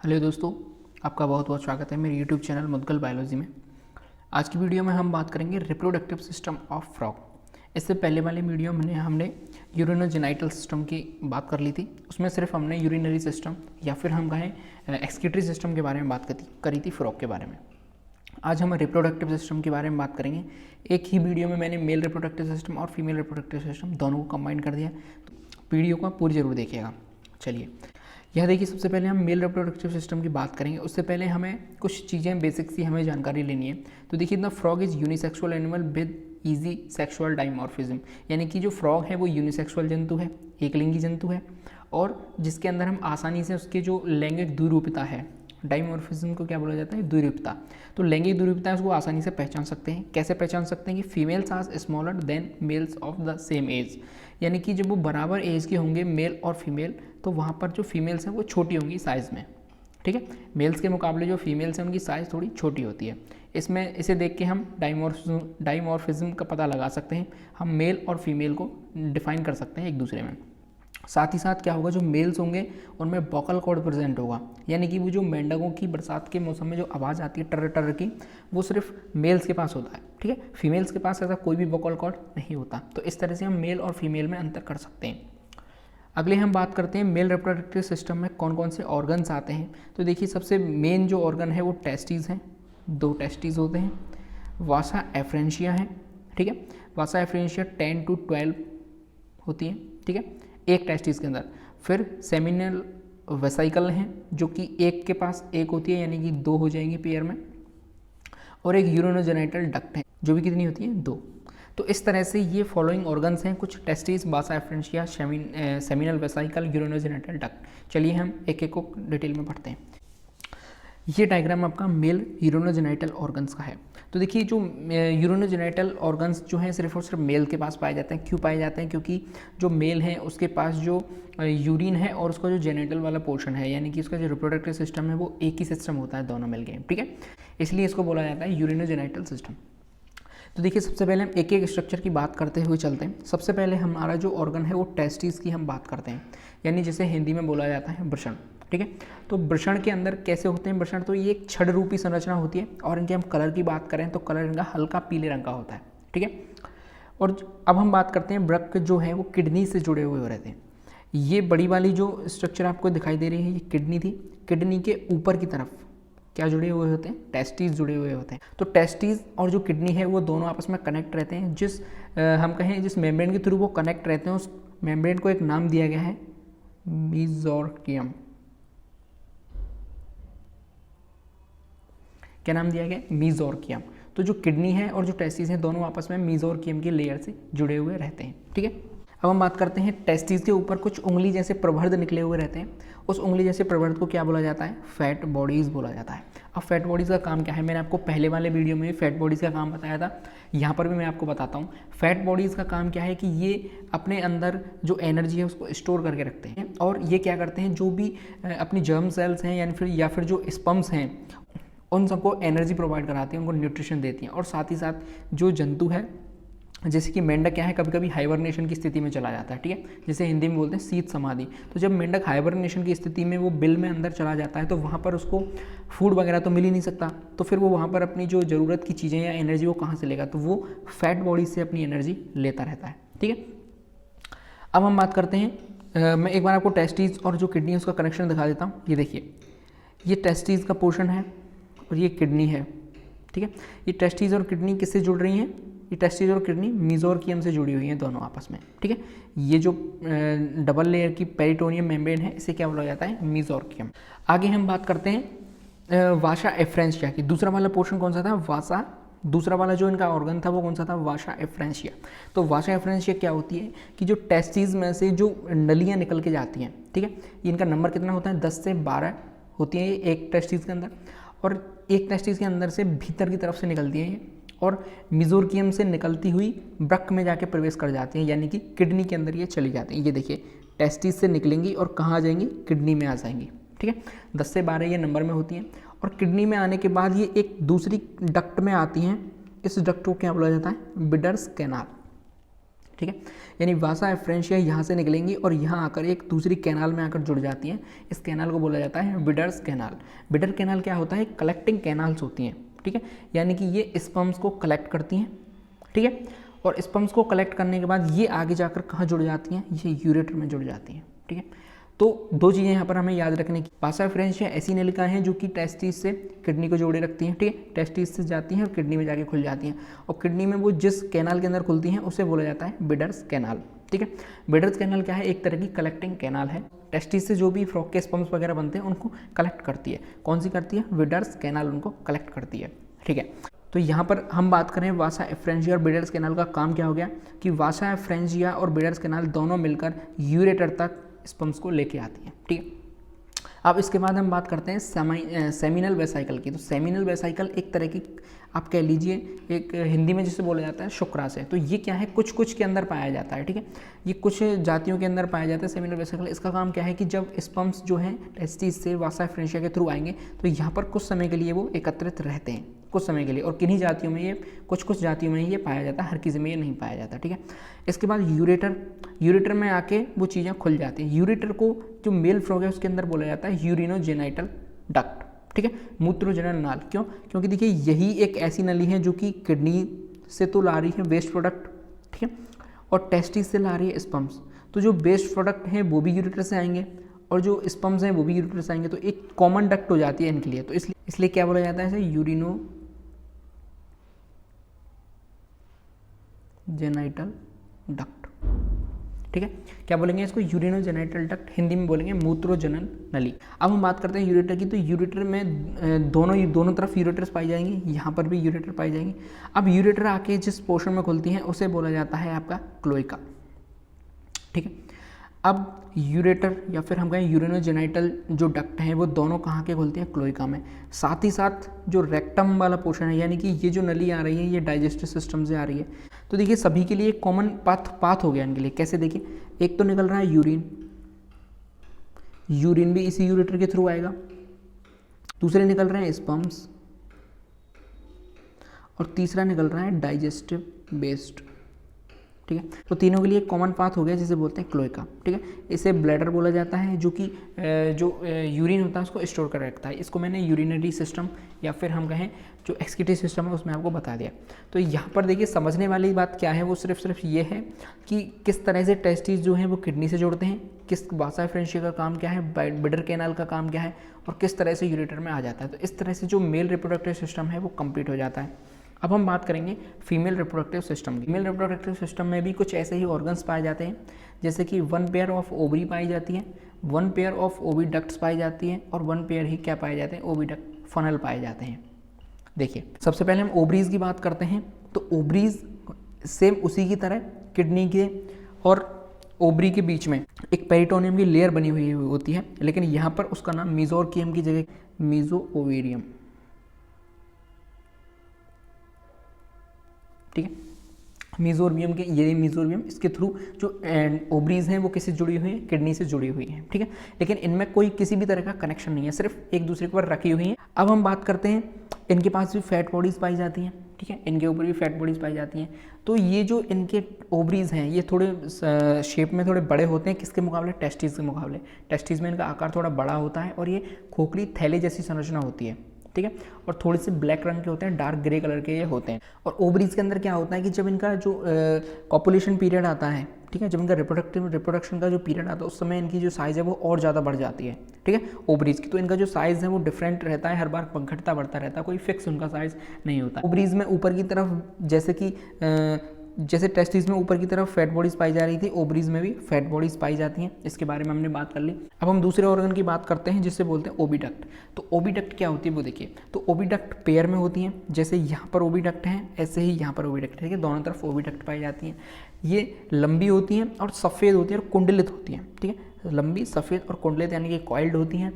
Hello दोस्तों, आपका बहुत बहुत स्वागत है मेरे यूट्यूब चैनल मुद्गल बायोलॉजी में। आज की वीडियो में हम बात करेंगे रिप्रोडक्टिव सिस्टम ऑफ फ्रॉग। इससे पहले वाले वीडियो में हमने यूरिनोजेनाइटल सिस्टम की बात कर ली थी। उसमें सिर्फ हमने यूरिनरी सिस्टम या फिर हम कहें एक्सक्रीटरी सिस्टम के बारे में बात करी थी फ्रॉग के बारे में। आज हम रिप्रोडक्टिव सिस्टम के बारे में बात करेंगे। एक ही वीडियो में मैंने मेल रिप्रोडक्टिव सिस्टम और फीमेल रिप्रोडक्टिव सिस्टम दोनों को कंबाइन कर दिया, तो वीडियो को आप पूरी ज़रूर देखिएगा। चलिए यह देखिए, सबसे पहले हम मेल रिप्रोडक्टिव सिस्टम की बात करेंगे। उससे पहले हमें कुछ चीज़ें बेसिक सी हमें जानकारी लेनी है। तो देखिए, the frog is unisexual animal with easy sexual dimorphism, यानी कि जो फ्रॉग है वो यूनिसेक्सुअल जंतु है, एक लिंगी जंतु है, और जिसके अंदर हम आसानी से उसके जो लैंगिक द्विरूपता है, डाइमॉर्फिज्म को क्या बोला जाता है, द्विरूपता। तो लैंगिक द्विरूपता है उसको आसानी से पहचान सकते हैं। कैसे पहचान सकते हैं कि females are smaller than males of the same age, यानी कि जब वो बराबर एज के होंगे मेल और फीमेल, तो वहाँ पर जो फीमेल्स हैं वो छोटी होंगी साइज़ में। ठीक है, मेल्स के मुकाबले जो फीमेल्स हैं उनकी साइज़ थोड़ी छोटी होती है। इसमें इसे देख के हम डाइमॉर्फिज्म का पता लगा सकते हैं। हम मेल और फीमेल को डिफाइन कर सकते हैं एक दूसरे में। साथ ही साथ क्या होगा, जो मेल्स होंगे उनमें वोकल कॉर्ड प्रेजेंट होगा, यानी कि वो जो मेंढकों की बरसात के मौसम में जो आवाज़ आती है टर टर की, वो सिर्फ मेल्स के पास होता है। ठीक है, फीमेल्स के पास ऐसा कोई भी वोकल कॉर्ड नहीं होता। तो इस तरह से हम मेल और फीमेल में अंतर कर सकते हैं। अगले हम बात करते हैं मेल रिप्रोडक्टिव सिस्टम में कौन कौन से ऑर्गन्स आते हैं। तो देखिए, सबसे मेन जो ऑर्गन है वो टेस्टिस हैं। 2 टेस्टिस होते हैं। वासा एफ्रेंशिया है। ठीक है, वासा एफ्रेंशिया 10 to 12 होती है। ठीक है, एक टेस्टिस के अंदर। फिर सेमिनल वेसाइकल हैं, जो कि एक के पास एक होती है, यानी कि 2 हो जाएंगी पेयर में। और एक यूरिनोजेनाइटल डक्ट है, जो भी कितनी होती है, 2। तो इस तरह से ये फॉलोइंग ऑर्गन्स हैं कुछ: testis, vasa efferentia, seminal vesicle, urinogenital duct. चलिए हम एक एक को डिटेल में पढ़ते हैं। ये डायग्राम आपका मेल यूरिनोजेनाइटल ऑर्गन्स का है। तो देखिए, जो यूरिनोजेनाइटल ऑर्गन्स जो हैं सिर्फ और सिर्फ मेल के पास पाए जाते हैं। क्यों पाए जाते हैं? क्योंकि जो मेल है उसके पास जो यूरिन है और उसका जो जेनिटल वाला पोर्शन है, यानी कि उसका जो रिप्रोडक्टिव सिस्टम है वो एक ही सिस्टम होता है दोनों मेल के। ठीक है, इसलिए इसको बोला जाता है यूरिनोजेनाइटल सिस्टम। तो देखिए, सबसे पहले हम एक एक स्ट्रक्चर की बात करते हुए चलते हैं। सबसे पहले हमारा जो ऑर्गन है वो टेस्टिस की हम बात करते हैं, यानी जिसे हिंदी में बोला जाता है वृषण। ठीक है, तो वृषण के अंदर कैसे होते हैं वृषण? तो ये एक छड़ रूपी संरचना होती है, और इनके हम कलर की बात करें तो कलर इनका हल्का पीले रंग का होता है। ठीक है, और अब हम बात करते हैं वृक्क जो है वो किडनी से जुड़े हुए रहते हैं। ये बड़ी वाली जो स्ट्रक्चर आपको दिखाई दे रही है, ये किडनी थी। किडनी के ऊपर की तरफ क्या जुड़े हुए होते हैं? टेस्टिस जुड़े हुए होते हैं। तो टेस्टिस और जो किडनी है वो दोनों आपस में कनेक्ट रहते हैं। हम कहें जिस मेम्ब्रेन के थ्रू वो कनेक्ट रहते हैं, उस मेम्ब्रेन को एक नाम दिया गया है मीजोर्कियम। क्या नाम दिया गया? मीजोर्कियम। तो जो किडनी है और जो टेस्टिस है दोनों आपस में मीजोर्कियम की लेयर से जुड़े हुए रहते हैं। ठीक है, अब हम बात करते हैं टेस्टिस के ऊपर कुछ उंगली जैसे प्रवर्ध निकले हुए रहते हैं। उस उंगली जैसे प्रवर्ध को क्या बोला जाता है? फैट बॉडीज़ बोला जाता है। अब फैट बॉडीज़ का काम क्या है? मैंने आपको पहले वाले वीडियो में फैट बॉडीज़ का काम बताया था, यहाँ पर भी मैं आपको बताता हूँ। फैट बॉडीज़ का काम क्या है कि ये अपने अंदर जो एनर्जी है उसको स्टोर करके रखते हैं, और ये क्या करते हैं, जो भी अपनी जर्म सेल्स हैं या फिर जो स्पर्म्स हैं उन सबको एनर्जी प्रोवाइड कराती हैं, उनको न्यूट्रिशन देती हैं। और साथ ही साथ जो जंतु है, जैसे कि मेंढक क्या है, कभी कभी हाइबरनेशन की स्थिति में चला जाता है। ठीक है, जैसे हिंदी में बोलते हैं शीत समाधि। तो जब मेंढक हाइबरनेशन की स्थिति में वो बिल में अंदर चला जाता है, तो वहाँ पर उसको फूड वगैरह तो मिल ही नहीं सकता, तो फिर वो वहाँ पर अपनी जो ज़रूरत की चीज़ें या एनर्जी वो कहाँ से लेगा? तो वो फैट बॉडी से अपनी एनर्जी लेता रहता है। ठीक है, अब हम बात करते हैं, मैं एक बार आपको टेस्टिस और जो किडनी है उसका कनेक्शन दिखा देता हूँ। ये देखिए, ये टेस्टिस का पोर्शन है और ये किडनी है। ठीक है, ये टेस्टिस और किडनी किससे जुड़ रही हैं? ये टेस्टिस और किडनी मीजोर्कियम से जुड़ी हुई हैं दोनों आपस में। ठीक है, ये जो डबल लेयर की पेरिटोनियम मेम्ब्रेन है इसे क्या बोला जाता है? मीजोर्कियम। आगे हम बात करते हैं वासा एफ्रेंशिया की। दूसरा वाला पोर्शन कौन सा था? वासा। दूसरा वाला जो इनका ऑर्गन था वो कौन सा था? वासा एफ्रेंशिया। तो वासा एफ्रेंशिया क्या होती है कि जो टेस्टिस में से जो नलियाँ निकल के जाती हैं, ठीक है, इनका नंबर कितना होता है? 10 से 12 होती है एक टेस्टिस के अंदर, और एक टेस्टिस के अंदर से भीतर की तरफ से निकलती है ये, और मीजोर्कियम से निकलती हुई वृक्क में जाके प्रवेश कर जाती हैं, यानी कि किडनी के अंदर ये चली जाती हैं। ये देखिए, टेस्टिस से निकलेंगी और कहाँ आ जाएंगी? किडनी में आ जाएंगी। ठीक है, 10 से 12 ये नंबर में होती हैं, और किडनी में आने के बाद ये एक दूसरी डक्ट में आती हैं। इस डक्ट को क्या बोला जाता है? Bidders canal. ठीक है। यानी वासा एफ्रेंशिया यहाँ से निकलेंगी और यहाँ आकर एक दूसरी कैनाल में आकर जुड़ जाती हैं। इस कैनाल को बोला जाता है विडर्स कैनाल। विडर कैनाल क्या होता है? कलेक्टिंग कैनाल्स होती हैं, ठीक है। यानी कि ये स्पर्म्स को कलेक्ट करती हैं, ठीक है, और स्पर्म्स को कलेक्ट करने के बाद ये आगे जाकर कहाँ जुड़ जाती हैं? ये यूरेटर में जुड़ जाती हैं, ठीक है। तो दो चीज़ें यहाँ पर हमें याद रखने की, वासा एफ्रेंशिया ऐसी नलिका हैं जो कि टेस्टिस से किडनी को जोड़े रखती हैं, ठीक है। टेस्टिस से जाती हैं और किडनी में जाके खुल जाती हैं, और किडनी में वो जिस कैनाल के अंदर खुलती हैं उसे बोला जाता है विडर्स कैनाल, ठीक है। विडर्स कैनाल क्या है? एक तरह की कलेक्टिंग कैनाल है। टेस्टिस से जो भी फ्रॉग के स्पर्म्स वगैरह बनते हैं उनको कलेक्ट करती है। कौन सी करती है? विडर्स कैनाल उनको कलेक्ट करती है, ठीक है। तो यहाँ पर हम बात करें वासा एफ्रेंशिया और विडर्स कैनाल का काम क्या हो गया कि वासा एफ्रेंशिया और विडर्स कैनाल दोनों मिलकर यूरेटर तक स्पर्म्स को लेके आती हैं, ठीक है। अब इसके बाद हम बात करते हैं सेमिनल वेसाइकल की। तो सेमिनल वेसाइकल एक तरह की, आप कह लीजिए, एक हिंदी में जिसे बोला जाता है शुक्राशय। तो ये क्या है? कुछ कुछ के अंदर पाया जाता है, ठीक है। ये कुछ जातियों के अंदर पाया जाता है सेमिनल वेसाइकल। इसका काम क्या है कि जब स्पर्म्स जो हैं टेस्टिस से वासा एफ्रेंशिया के थ्रू आएंगे तो यहाँ पर कुछ समय के लिए वो एकत्रित रहते हैं, कुछ समय के लिए। और किन्हीं जातियों में ये, कुछ जातियों में ये पाया जाता है, हर किसी में ये नहीं पाया जाता, ठीक है। इसके बाद यूरेटर में आके वो चीज़ें खुल जाती हैं। यूरेटर को जो मेल फ्रॉग है उसके अंदर बोला जाता है यूरिनोजेनाइटल डक्ट, ठीक है, मूत्रजनन नाल। क्यों? क्योंकि देखिए यही एक ऐसी नली है जो कि किडनी से तो ला रही है वेस्ट प्रोडक्ट, ठीक है, और टेस्टिस से ला रही है स्पर्म्स। तो जो वेस्ट प्रोडक्ट हैं वो भी यूरेटर से आएंगे और जो स्पर्म्स हैं वो भी यूरेटर से आएंगे, तो एक कॉमन डक्ट हो जाती है इनके लिए। तो इसलिए क्या बोला जाता है इसे? यूरिनोजेनाइटल डक्ट, ठीक है। क्या बोलेंगे इसको? यूरिनोजेनाइटल डक्ट, हिंदी में बोलेंगे मूत्रोजनन नली। अब हम बात करते हैं यूरेटर की। तो यूरेटर में दोनों तरफ यूरेटर्स पाई जाएंगी, यहाँ पर भी यूरेटर पाई जाएंगी। अब यूरेटर आके जिस पोर्शन में खुलती हैं उसे बोला जाता है आपका क्लोइका, ठीक है। अब यूरेटर या फिर हम कहें यूरिनोजेनाइटल जो डक्ट हैं वो दोनों कहाँ के खुलते हैं? क्लोइका में। साथ ही साथ जो रेक्टम वाला पोर्शन है, यानी कि ये जो नली आ रही है ये डाइजेस्टिव सिस्टम से आ रही है। तो देखिए सभी के लिए एक कॉमन पाथ हो गया इनके लिए। कैसे? देखिए, एक तो निकल रहा है यूरिन भी इसी यूरेटर के थ्रू आएगा। दूसरे निकल रहे हैं स्पर्म्स, और तीसरा निकल रहा है डाइजेस्टिव वेस्ट, ठीक है। तो तीनों के लिए एक कॉमन पाथ हो गया जिसे बोलते हैं क्लोइका, ठीक है। इसे ब्लैडर बोला जाता है जो कि यूरिन होता है उसको स्टोर कर रखता है। इसको मैंने यूरिनरी सिस्टम या फिर हम कहें जो एक्सक्रीटरी सिस्टम है उसमें आपको बता दिया। तो यहाँ पर देखिए समझने वाली बात क्या है, वो सिर्फ ये है कि किस तरह से टेस्टिस जो हैं वो किडनी से जोड़ते हैं, किस वासा एफ्रेंशिया का काम क्या है, विडर कैनाल का काम क्या है, और किस तरह से यूरेटर में आ जाता है। तो इस तरह से जो मेल रिप्रोडक्टिव सिस्टम है वो कंप्लीट हो जाता है। अब हम बात करेंगे फीमेल रिप्रोडक्टिव सिस्टम की। फीमेल रिप्रोडक्टिव सिस्टम में भी कुछ ऐसे ही ऑर्गन्स पाए जाते हैं, जैसे कि 1 पेयर ऑफ ओवरी पाई जाती है, 1 पेयर ऑफ ओविडक्ट्स पाई जाती है, और 1 पेयर ही क्या पाए जाते हैं? ओविडक्ट फनल पाए जाते हैं। देखिए सबसे पहले हम ओवरीज की बात करते हैं। तो ओवरीज सेम उसी की तरह किडनी के और ओवरी के बीच में एक पेरिटोनियम की लेयर बनी हुई होती है, लेकिन यहाँ पर उसका नाम मीजोरकियम की जगह मीजो ओवेरियम, ठीक है। मीजोरबियम के, ये मीजोरबियम, इसके थ्रू जो ओवरीज हैं वो किससे जुड़ी हुई हैं? किडनी से जुड़ी हुई हैं, ठीक है। लेकिन इनमें कोई किसी भी तरह का कनेक्शन नहीं है, सिर्फ एक दूसरे के ऊपर रखी हुई हैं। अब हम बात करते हैं, इनके पास भी फैट बॉडीज़ पाई जाती हैं, ठीक है, इनके ऊपर भी फैट बॉडीज़ पाई जाती हैं। तो ये जो इनके ओवरीज हैं ये थोड़े शेप में थोड़े बड़े होते हैं, किसके मुकाबले? टेस्टिस के मुकाबले। टेस्टिस में इनका आकार थोड़ा बड़ा होता है और ये खोखली थैले जैसी संरचना होती है, ठीक है, और थोड़े से ब्लैक रंग के होते हैं, डार्क ग्रे कलर के ये होते हैं। और ओवरीज के अंदर क्या होता है कि जब इनका जो कॉपुलेशन पीरियड आता है, ठीक है, जब इनका रिप्रोडक्शन का जो पीरियड आता है उस समय इनकी जो साइज़ है वो और ज़्यादा बढ़ जाती है, ठीक है, ओवरीज की। तो इनका जो साइज़ है वो डिफरेंट रहता है, हर बार घटता बढ़ता रहता है, कोई फिक्स उनका साइज़ नहीं होता। ओवरीज में ऊपर की तरफ जैसे टेस्टिस में ऊपर की तरफ फैट बॉडीज़ पाई जा रही थी, ओवरीज में भी फैट बॉडीज़ पाई जाती हैं। इसके बारे में हमने बात कर ली। अब हम दूसरे ऑर्गन की बात करते हैं जिससे बोलते हैं ओविडक्ट। तो ओविडक्ट क्या होती है वो देखिए। तो ओविडक्ट पेयर में होती हैं, जैसे यहाँ पर ओविडक्ट है ऐसे ही यहाँ पर ओविडक्ट है, ठीक है, दोनों तरफ ओविडक्ट पाई जाती हैं। ये लंबी होती हैं और सफ़ेद होती हैं और कुंडलित होती हैं, ठीक है, लंबी सफ़ेद और कुंडलित यानी कि कॉइल्ड होती हैं।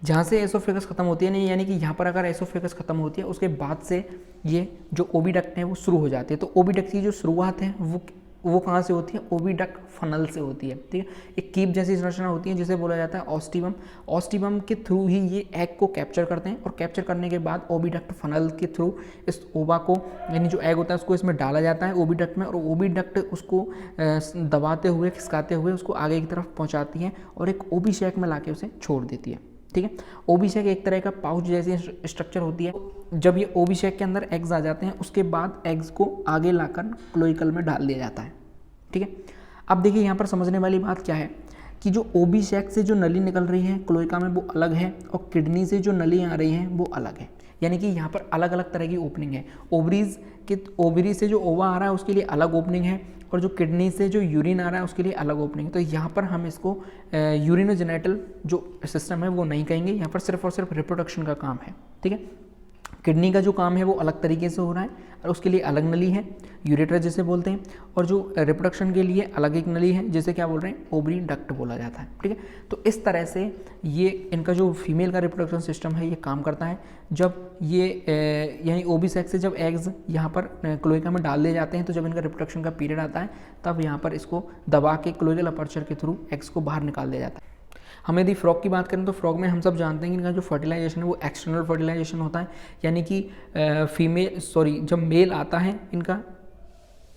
जहाँ से एसोफेगस खत्म होती है नहीं, यानी कि यहाँ पर अगर एसोफेगस खत्म होती है उसके बाद से ये जो ओविडक्ट है वो शुरू हो जाती है। तो ओविडक्ट की जो शुरुआत है वो वो कहाँ से होती है, ओविडक्ट फनल से होती है, ठीक है। एक कीप जैसी संरचना होती है जिसे बोला जाता है ऑस्टिबम। ऑस्टिबम के थ्रू ही ये एग को कैप्चर करते हैं और कैप्चर करने के बाद ओविडक्ट फनल के थ्रू इस ओवा को, यानी जो एग होता है उसको इसमें डाला जाता है ओविडक्ट में, और ओविडक्ट उसको दबाते हुए खिसकाते हुए उसको आगे की तरफ पहुँचाती है और एक ओबी शेक में लाके उसे छोड़ देती है, ठीक है। ओबी शेक एक तरह का पाउच जैसी स्ट्रक्चर होती है। जब ये ओबी शेक के अंदर एग्स आ जाते हैं उसके बाद एग्स को आगे लाकर क्लोइकल में डाल दिया जाता है, ठीक है। अब देखिए यहाँ पर समझने वाली बात क्या है कि जो ओबी शेक से जो नली निकल रही है क्लोइका में वो अलग है, और किडनी से जो नली आ रही है वो अलग है, यानी कि यहाँ पर अलग अलग तरह की ओपनिंग है। ओवरी से जो ओवा आ रहा है उसके लिए अलग ओपनिंग है, और जो किडनी से जो यूरिन आ रहा है उसके लिए अलग ओपनिंग है। तो यहाँ पर हम इसको यूरिनोजेनिटल जो सिस्टम है वो नहीं कहेंगे, यहाँ पर सिर्फ और सिर्फ रिप्रोडक्शन का काम है, ठीक है। किडनी का जो काम है वो अलग तरीके से हो रहा है और उसके लिए अलग नली है, यूरेटर जिसे बोलते हैं, और जो रिप्रोडक्शन के लिए अलग एक नली है जिसे क्या बोल रहे हैं, ओवरी डक्ट बोला जाता है, ठीक है। तो इस तरह से ये इनका जो फीमेल का रिप्रोडक्शन सिस्टम है ये काम करता है। जब ये यानी ओबी सेक्स से जब एग्स यहाँ पर क्लोइका में डाल दिए जाते हैं तो जब इनका रिप्रोडक्शन का पीरियड आता है तब यहाँ पर इसको दबा के क्लोइकल अपर्चर के थ्रू एग्स को बाहर निकाल दिया जाता है। हम यदि फ्रॉग की बात करें तो फ्रॉग में हम सब जानते हैं कि इनका जो फर्टिलाइजेशन है वो एक्सटर्नल फर्टिलाइजेशन होता है, यानी कि जब मेल आता है इनका,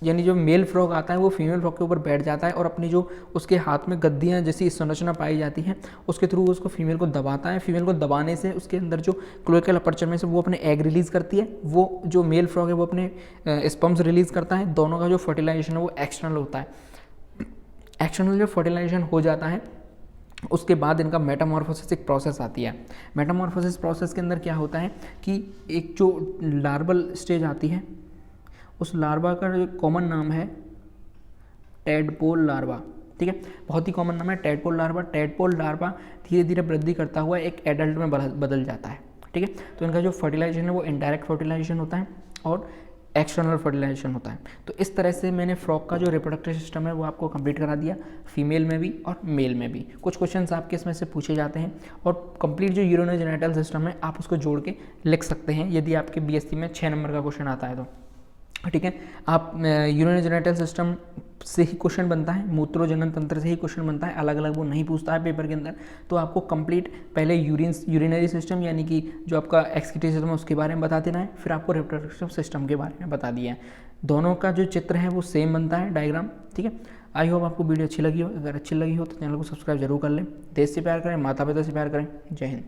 यानी जो मेल फ्रॉग आता है वो फीमेल फ्रॉग के ऊपर बैठ जाता है और अपनी जो उसके हाथ में गद्दियाँ जैसी संरचना पाई जाती है उसके थ्रू उसको फीमेल को दबाता है। फीमेल को दबाने से उसके अंदर जो क्लोइकल अपर्चर में से वो अपने एग रिलीज़ करती है, वो जो मेल फ्रॉग है वो अपने स्पर्म्स रिलीज़ करता है। दोनों का जो फर्टिलाइजेशन है वो एक्सटर्नल होता है। एक्सटर्नल जो फर्टिलाइजेशन हो जाता है उसके बाद इनका मेटामॉर्फोसिस एक प्रोसेस आती है। मेटामॉर्फोसिस प्रोसेस के अंदर क्या होता है कि एक जो लार्वल स्टेज आती है उस लार्वा का जो कॉमन नाम है टेडपोल लार्वा, ठीक है, बहुत ही कॉमन नाम है टेडपोल लार्वा। टेडपोल लार्वा धीरे धीरे वृद्धि करता हुआ एक एडल्ट में बदल जाता है, ठीक है। तो इनका जो फर्टिलाइजेशन है वो इनडायरेक्ट फर्टिलाइजेशन होता है और एक्सटर्नल फर्टिलाइजेशन होता है। तो इस तरह से मैंने फ्रॉग का जो रिप्रोडक्टिव सिस्टम है वो आपको कंप्लीट करा दिया, फीमेल में भी और मेल में भी। कुछ क्वेश्चंस आपके इसमें से पूछे जाते हैं और कंप्लीट जो यूरिनोजेनिटल सिस्टम है आप उसको जोड़ के लिख सकते हैं यदि आपके बीएससी में 6 नंबर का क्वेश्चन आता है तो, ठीक है। आप यूरिनोजेनिटल सिस्टम से ही क्वेश्चन बनता है, मूत्रोजनन तंत्र से ही क्वेश्चन बनता है, अलग अलग वो नहीं पूछता है पेपर के अंदर। तो आपको कंप्लीट पहले यूरिनरी सिस्टम यानी कि जो आपका एक्सक्रीटरी सिस्टम है उसके बारे में बता देना है, फिर आपको रिप्रोडक्टिव सिस्टम के बारे में बता दिया है। दोनों का जो चित्र है वो सेम बनता है, डायग्राम, ठीक है। आई होप आपको वीडियो अच्छी लगी हो। अगर अच्छी लगी हो तो चैनल को सब्सक्राइब जरूर कर लें। देश से प्यार करें, माता पिता से प्यार करें। जय हिंद।